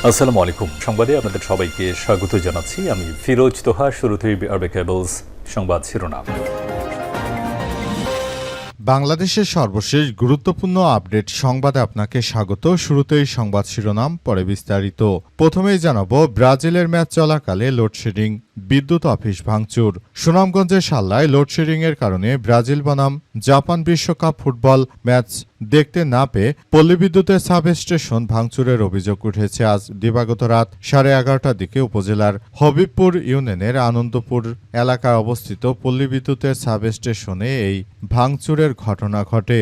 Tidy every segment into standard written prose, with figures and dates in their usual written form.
আসসালামু আলাইকুম। সংবাদে আপনাদের সবাইকে স্বাগত জানাচ্ছি। আমি ফিরোজ তোহা। শুরুতেই আরবে কেবলস সংবাদ শিরোনাম। বাংলাদেশের সর্বশেষ গুরুত্বপূর্ণ আপডেট সংবাদে আপনাকে স্বাগত। শুরুতেই সংবাদ শিরোনাম, পরে বিস্তারিত। প্রথমেই জানাবো, ব্রাজিলের ম্যাচ চলাকালে লোডশেডিং, বিদ্যুৎ অফিস ভাঙচুর। সুনামগঞ্জের সাল্লায় লোডশেডিংয়ের কারণে ব্রাজিল বনাম জাপান বিশ্বকাপ ফুটবল ম্যাচ দেখতে না পেয়ে পল্লী বিদ্যুতের সাব স্টেশন ভাঙচুরের অভিযোগ উঠেছে। আজ দিবাগত রাত 11:30টার দিকে উপজেলার হবিবপুর ইউনিয়নের আনন্দপুর এলাকায় অবস্থিত পল্লী বিদ্যুতের সাব স্টেশনে এই ভাঙচুরের ঘটনা ঘটে।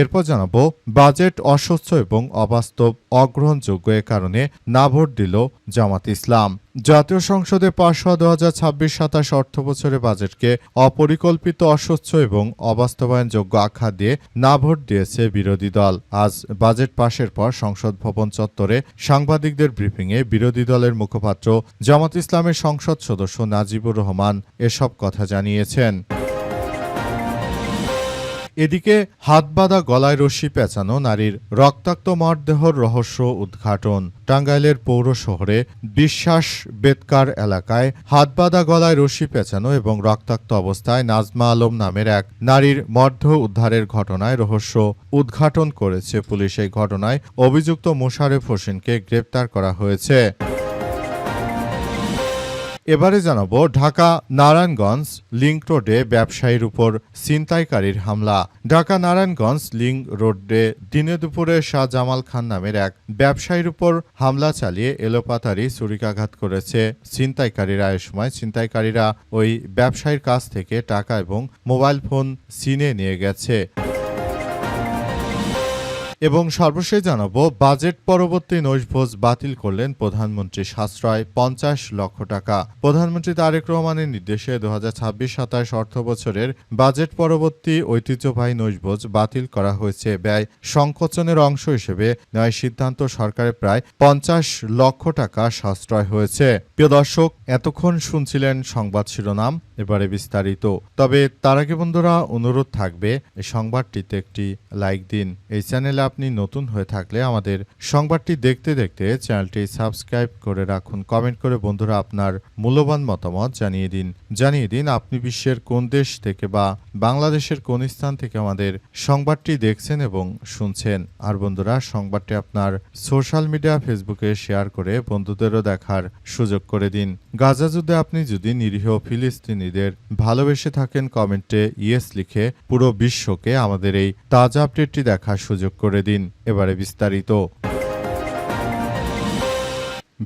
এরপর জানাবো, বাজেট অস্বচ্ছ এবং অবাস্তব, অগ্রহণযোগ্য এ কারণে না ভোট দিল জামাত ইসলাম। জাতীয় সংসদে পাশ হওয়া 2026-27 অর্থবছরে বাজেটকে অপরিকল্পিত, অস্বচ্ছ এবং অবাস্তবায়নযোগ্য আখ্যা দিয়ে না ভোট দিয়েছে বিরোধী দল। আজ বাজেট পাশের পর সংসদ ভবন চত্বরে সাংবাদিকদের ব্রিফিংয়ে বিরোধী দলের মুখপাত্র জামাত ইসলামের সংসদ সদস্য নাজিবুর রহমান এসব কথা জানিয়েছেন। এদিকে হাত বাঁধা, গলায় রশি পেঁচানো নারীর রক্তাক্ত মরদেহর রহস্য উদ্ঘাটন। টাঙ্গাইলের পৌর শহরে বিশ্বাস বেতকার এলাকায় হাত বাঁধা, গলায় রশি পেঁচানো এবং রক্তাক্ত অবস্থায় নাজমা আলম নামের এক নারীর মরদেহ উদ্ধারের ঘটনায় রহস্য উদ্ঘাটন করেছে পুলিশ। এই ঘটনায় অভিযুক্ত মোশারেফ হোসেনকে গ্রেপ্তার করা হয়েছে। এবারে জানাবো, ঢাকা নারায়ণগঞ্জ লিংক রোডে ব্যবসায়ীর উপর ছিনতাইকারীর হামলা। ঢাকা নারায়ণগঞ্জ লিংক রোডে দিনে দুপুরে শাহ জামাল খান নামের এক ব্যবসায়ীর উপর হামলা চালিয়ে এলোপাতাড়ি ছুরিকাঘাত করেছে ছিনতাইকারীরা। এ সময় ছিনতাইকারীরা ওই ব্যবসায়ীর কাছ থেকে টাকা এবং মোবাইল ফোন ছিনিয়ে নিয়ে গেছে। এবং সর্বশেষ জানাবো, বাজেট পরবর্তী নৈশভোজ বাতিল করলেন প্রধানমন্ত্রী, সাশ্রয় 50 লক্ষ টাকা। প্রধানমন্ত্রী তারেক রহমানের নির্দেশে 2026-27 অর্থবছরের বাজেট পরবর্তী ঐতিহ্যবাহী নৈশভোজ বাতিল করা হয়েছে। ব্যয় সংকোচনের অংশ হিসেবে নেওয়া সিদ্ধান্ত সরকারের প্রায় 50 লক্ষ টাকা সাশ্রয় হয়েছে। প্রিয় দর্শক, এতক্ষণ শুনছিলেন সংবাদ শিরোনাম, এবারে বিস্তারিত। তবে তার আগে বন্ধুরা, অনুরোধ থাকবে এই সংবাদটিতে একটি লাইক দিন। এই চ্যানেলে আপনি নতুন হয়ে থাকলে আমাদের সংবাদটি দেখতে দেখতে চ্যানেলটি সাবস্ক্রাইব করে রাখুন। কমেন্ট করে বন্ধুরা আপনার মূল্যবান মতামত জানিয়ে দিন আপনি বিশ্বের কোন দেশ থেকে বা বাংলাদেশের কোন স্থান থেকে আমাদের সংবাদটি দেখছেন এবং শুনছেন। আর বন্ধুরা, সংবাদটি আপনার সোশ্যাল মিডিয়া ফেসবুকে শেয়ার করে বন্ধুদেরও দেখার সুযোগ করে দিন। গাজা যুদ্ধে আপনি যদি নিরীহ ফিলিস্তিনিদের ভালোবেসে থাকেন, কমেন্টে ইয়েস লিখে পুরো বিশ্বকে আমাদের এই তাজা আপডেটটি দেখার সুযোগ করে দিন। এবারে বিস্তারিত।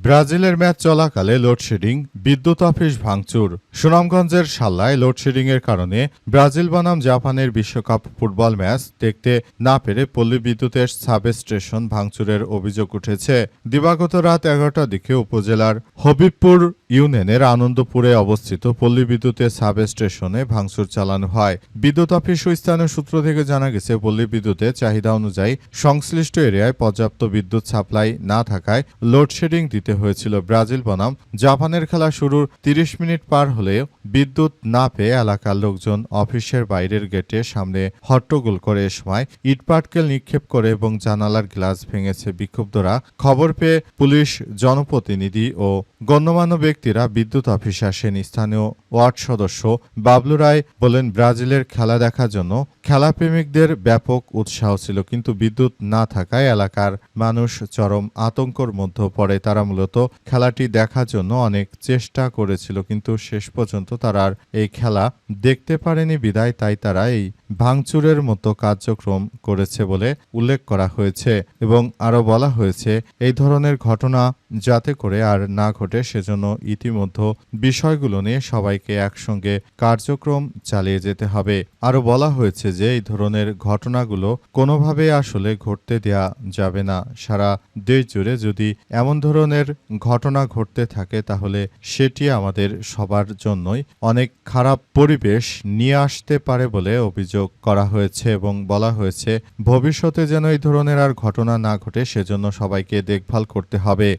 ব্রাজিলের ম্যাচ চলাকালে লোডশেডিং, বিদ্যুৎ অফিস ভাঙচুর। সুনামগঞ্জের সাল্লায় লোডশেডিংয়ের কারণে ব্রাজিল বনাম জাপানের বিশ্বকাপ ফুটবল ম্যাচ দেখতে না পেরে পল্লী বিদ্যুতের সাব স্টেশন ভাঙচুরের অভিযোগ উঠেছে। দিবাগত রাত 11টার দিকে উপজেলার হবিবপুর ইউনিয়নের আনন্দপুরে অবস্থিত পল্লী বিদ্যুতের সাব স্টেশনে ভাঙচুর চালানো হয়। বিদ্যুৎ অফিস ও স্থানীয় সূত্র থেকে জানা গেছে, পল্লী বিদ্যুতের চাহিদা অনুযায়ী সংশ্লিষ্ট এরিয়ায় পর্যাপ্ত বিদ্যুৎ সাপ্লাই না থাকায় লোডশেডিং দিতে হয়েছিল। ব্রাজিল বনাম জাপানের খেলা শুরুর 30 মিনিট পার হলেও বিদ্যুৎ না পেয়ে এলাকার লোকজন অফিসের বাইরের গেটের সামনে হট্টগোল করে। এ সময় ইটপাটকেল নিক্ষেপ করে এবং জানালার গ্লাস ভেঙেছে বিক্ষুব্ধরা। খবর পেয়ে পুলিশ, জনপ্রতিনিধি ও গণ্যমান্য ব্যক্তিরা বিদ্যুৎ অফিসে আসেন। স্থানীয় ওয়ার্ড সদস্য বাবলু রায় বলেন, ব্রাজিলের খেলা দেখার জন্য খেলাপ্রেমিকদের ব্যাপক উৎসাহ ছিল, কিন্তু বিদ্যুৎ না থাকায় এলাকার মানুষ চরম আতঙ্কর মধ্যে পড়ে। তারা মূলত খেলাটি দেখার জন্য অনেক চেষ্টা করেছিল, কিন্তু শেষ পর্যন্ত তারা আর এই খেলা দেখতে পারেনি বিদায় তাই তারা এই ভাঙচুরের মতো কার্যক্রম করেছে বলে উল্লেখ করা হয়েছে। এবং আরও বলা হয়েছে, এই ধরনের ঘটনা যাতে করে আর না ঘটে সেজন্য ইতিমধ্যে বিষয়গুলো নিয়ে সবাইকে একসঙ্গে কার্যক্রম চালিয়ে যেতে হবে। আরও বলা হয়েছে যে এই ধরনের ঘটনাগুলো কোনোভাবে আসলে ঘটতে দেয়া যাবে না। সারা দেশ জুড়ে যদি এমন ধরনের ঘটনা ঘটতে থাকে তাহলে সেটি আমাদের সবার জন্যই অনেক খারাপ পরিবেশ নিয়ে আসতে পারে বলে অভিযোগ করা হয়েছে। এবং বলা হয়েছে, ভবিষ্যতে যেন এই ধরনের আর ঘটনা না ঘটে সেজন্য সবাইকে দেখভাল করতে হবে।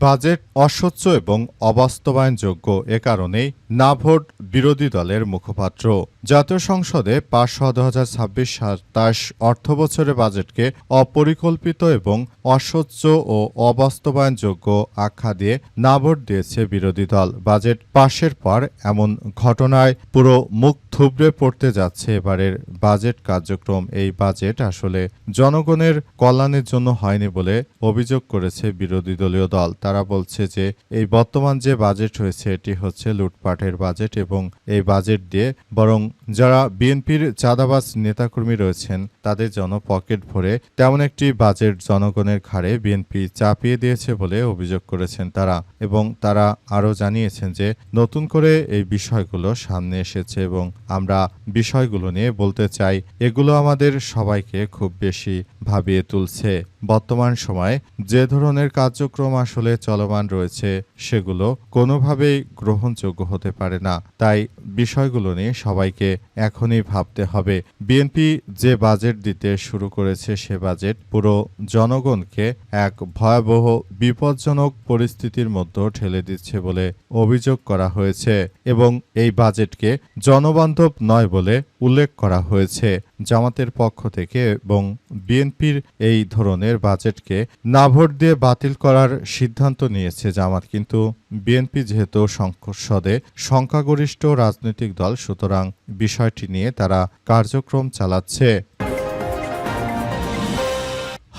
বাজেট অস্বচ্ছ এবং অবাস্তবায়নযোগ্য, এ কারণেই না ভোট বিরোধী দলের মুখপাত্র। জাতীয় সংসদে পাশ হওয়া 2026-27 অর্থবছরের বাজেটকে অপরিকল্পিত এবং অস্বচ্ছ ও অবাস্তবায়নযোগ্য আখ্যা দিয়ে না ভোট দিয়েছে বিরোধী দল। বাজেট পাশের পর এমন ঘটনায় পুরো মুখ থুবড়ে পড়তে যাচ্ছে এবারের বাজেট কার্যক্রম। এই বাজেট আসলে জনগণের কল্যাণের জন্য হয়নি বলে অভিযোগ করেছে বিরোধী দলীয় দল। তারা বলছে যে এই বর্তমান যে বাজেট হয়েছে এটি হচ্ছে লুটপাটের বাজেট এবং এই বাজেট দিয়ে বরং যারা বিএনপির চাঁদাবাজ নেতাকর্মী রয়েছেন তাদের জন্য পকেট ভরে তেমন একটি বাজেট জনগণের ঘাড়ে বিএনপি চাপিয়ে দিয়েছে বলে অভিযোগ করেছেন তারা। এবং তারা আরও জানিয়েছেন যে নতুন করে এই বিষয়গুলো সামনে এসেছে এবং আমরা বিষয়গুলো নিয়ে বলতে চাই, এগুলো আমাদের সবাইকে খুব বেশি ভাবিয়ে তুলছে। বর্তমান সময়ে যে ধরনের কার্যক্রম আসলে চলমান রয়েছে সেগুলো কোনোভাবেই গ্রহণযোগ্য হতে পারে না। তাই বিষয়গুলো নিয়ে সবাইকে এখনই ভাবতে হবে। বিএনপি যে বাজেট দিতে শুরু করেছে সে বাজেট পুরো জনগণকে এক ভয়াবহ বিপজ্জনক পরিস্থিতির মধ্যে ঠেলে দিচ্ছে বলে অভিযোগ করা হয়েছে এবং এই বাজেটকে জনবান্ধব নয় বলে উল্লেখ করা হয়েছে জামাতের পক্ষ থেকে। এবং বিএনপির এই ধরনের বাজেটকে না ভোট দিয়ে বাতিল করার সিদ্ধান্ত নিয়েছে জামাত, কিন্তু বিএনপি যেহেতু সংসদে সংখ্যাগরিষ্ঠ রাজনৈতিক দল, সুতরাং বিষয়টি নিয়ে তারা কার্যক্রম চালাচ্ছে।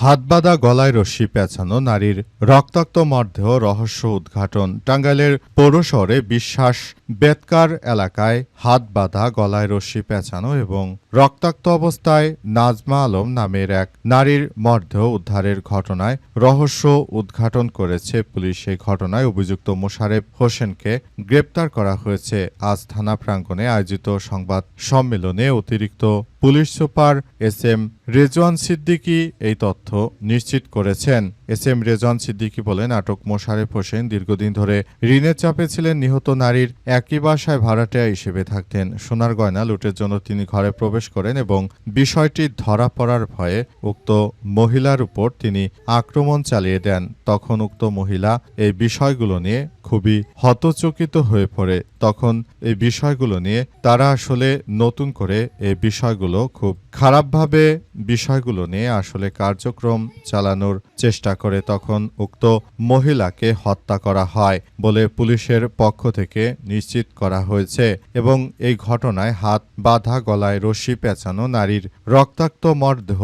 হাতবাঁধা গলায় রশ্মি পেঁচানো নারীর রক্তাক্ত মরদেহ রহস্য উদ্ঘাটন। টাঙ্গাইলের পৌর শহরে বিশ্বাস বেতকার এলাকায় হাতবাঁধা গলায় রশ্মি পেঁচানো এবং রক্তাক্ত অবস্থায় নাজমা আলম নামের এক নারীর মরদেহ উদ্ধারের ঘটনায় রহস্য উদ্ঘাটন করেছে পুলিশ। এই ঘটনায় অভিযুক্ত মোশারেফ হোসেনকে গ্রেপ্তার করা হয়েছে। আজ থানা প্রাঙ্গণে আয়োজিত সংবাদ সম্মেলনে অতিরিক্ত police super SM. Rezwan Siddiqui এই তথ্য নিশ্চিত করেছেন। এস.এম. রেজওয়ান সিদ্দিকী বলেন, আটক মোশারেফ হোসেন দীর্ঘদিন ধরে ঋণের চাপে ছিলেন। নিহত নারীর একই বাসায় ভাড়াটিয়া হিসেবে থাকতেন। সোনার গয়না লুটের জন্য তিনি ঘরে প্রবেশ করেন এবং বিষয়টি ধরা পড়ার ভয়ে উক্ত মহিলার উপর তিনি আক্রমণ চালিয়ে দেন। তখন উক্ত মহিলা এই বিষয়গুলো নিয়ে খুবই হতচকিত হয়ে পড়ে। তখন এই বিষয়গুলো নিয়ে তারা আসলে নতুন করে এই বিষয়গুলো খুব খারাপভাবে বিষয়গুলো নিয়ে আসলে কার্যক্রম চালানোর চেষ্টা করে। তখন উক্ত মহিলাকে হত্যা করা হয় বলে পুলিশের পক্ষ থেকে নিশ্চিত করা হয়েছে এবং এই ঘটনায় হাত বাঁধা গলায় রশ্মি পেঁচানো নারীর রক্তাক্ত মরদেহ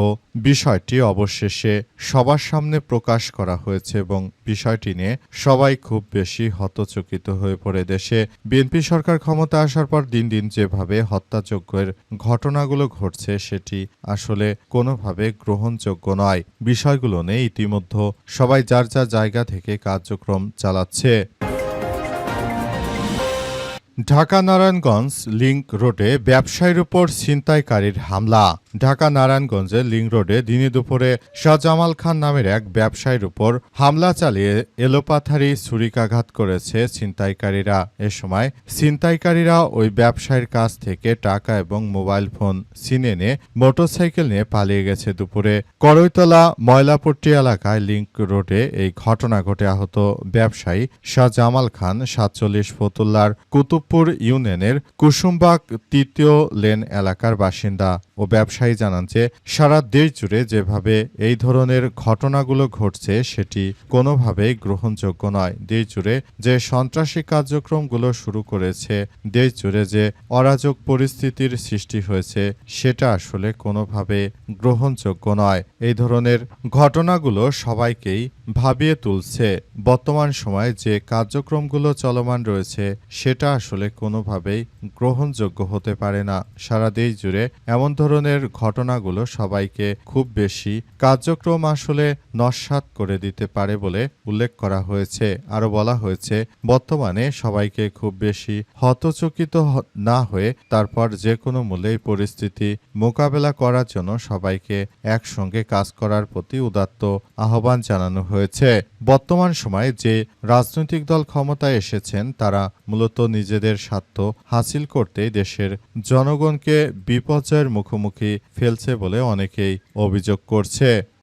বিষয়টি অবশেষে সবার সামনে প্রকাশ করা হয়েছে এবং বিষয়টি নিয়ে সবাই খুব বেশি হতচকিত হয়ে পড়ে। দেশে বিএনপি সরকার ক্ষমতা আসার পর দিন দিন যেভাবে হত্যাযজ্ঞের ঘটনাগুলো ঘটছে সেটি আসলে কোনোভাবে গ্রহণযোগ্য নয়। বিষয়গুলো নিয়ে ইতিমধ্যে সবাই যার যার জায়গা থেকে কার্যক্রম চালাচ্ছে। ঢাকা নারায়ণগঞ্জ লিংক রোডে ব্যবসায়ীর উপর ছিনতাইকারীর হামলা। ঢাকা নারায়ণগঞ্জের লিংক রোডে দিনে দুপুরে শাহজামাল খান নামের এক ব্যবসায়ীর উপর হামলা চালিয়ে এলোপাথারি ছুরিকাঘাত করেছে ছিনতাইকারীরা। এ সময় ছিনতাইকারীরা ওই ব্যবসায়ীর কাছ থেকে টাকা এবং মোবাইল ফোন ছিনিয়ে নিয়ে মোটরসাইকেল নিয়ে পালিয়ে গেছে। দুপুরে করইতলা ময়লাপট্টি এলাকায় লিংক রোডে এই ঘটনা ঘটে। আহত ব্যবসায়ী শাহজামাল খান 47 ফতুল্লার কুতুবপুর ইউনিয়নের কুসুমবাগ ৩য় লেন এলাকার বাসিন্দা ও ব্যবসায়ী জানান যে সারা দেশ জুড়ে যেভাবে এই ধরনের ঘটনাগুলো ঘটছে সেটি কোনোভাবেই গ্রহণযোগ্য নয়। দেশ জুড়ে যে সন্ত্রাসী কার্যক্রমগুলো শুরু করেছে, দেশ জুড়ে যে অরাজক পরিস্থিতির সৃষ্টি হয়েছে সেটা আসলে কোনোভাবে গ্রহণযোগ্য নয়। এই ধরনের ঘটনাগুলো সবাইকেই ভাবিয়ে তুলছে। বর্তমান সময়ে যে কার্যক্রমগুলো চলমান রয়েছে সেটা আসলে কোনোভাবেই গ্রহণযোগ্য হতে পারে না। সারা দেশ জুড়ে এমন ধরনের ঘটনাগুলো সবাইকে খুব বেশি কার্যক্রম আসলে নস্যাৎ করে দিতে পারে বলে উল্লেখ করা হয়েছে। আরও বলা হয়েছে, বর্তমানে সবাইকে খুব বেশি হতচকিত না হয়ে তারপর যে কোনো মূল্যে পরিস্থিতি মোকাবেলা করার জন্য সবাইকে একসঙ্গে কাজ করার প্রতি উদাত্ত আহ্বান জানানো হয়েছে। বর্তমান সময়ে যে রাজনৈতিক দল ক্ষমতায় এসেছেন তারা মূলত নিজেদের স্বার্থ হাসিল করতেই দেশের জনগণকে বিপর্যয়ের মুখোমুখি ফেলছে বলে অনেকেই অভিযোগ করছে।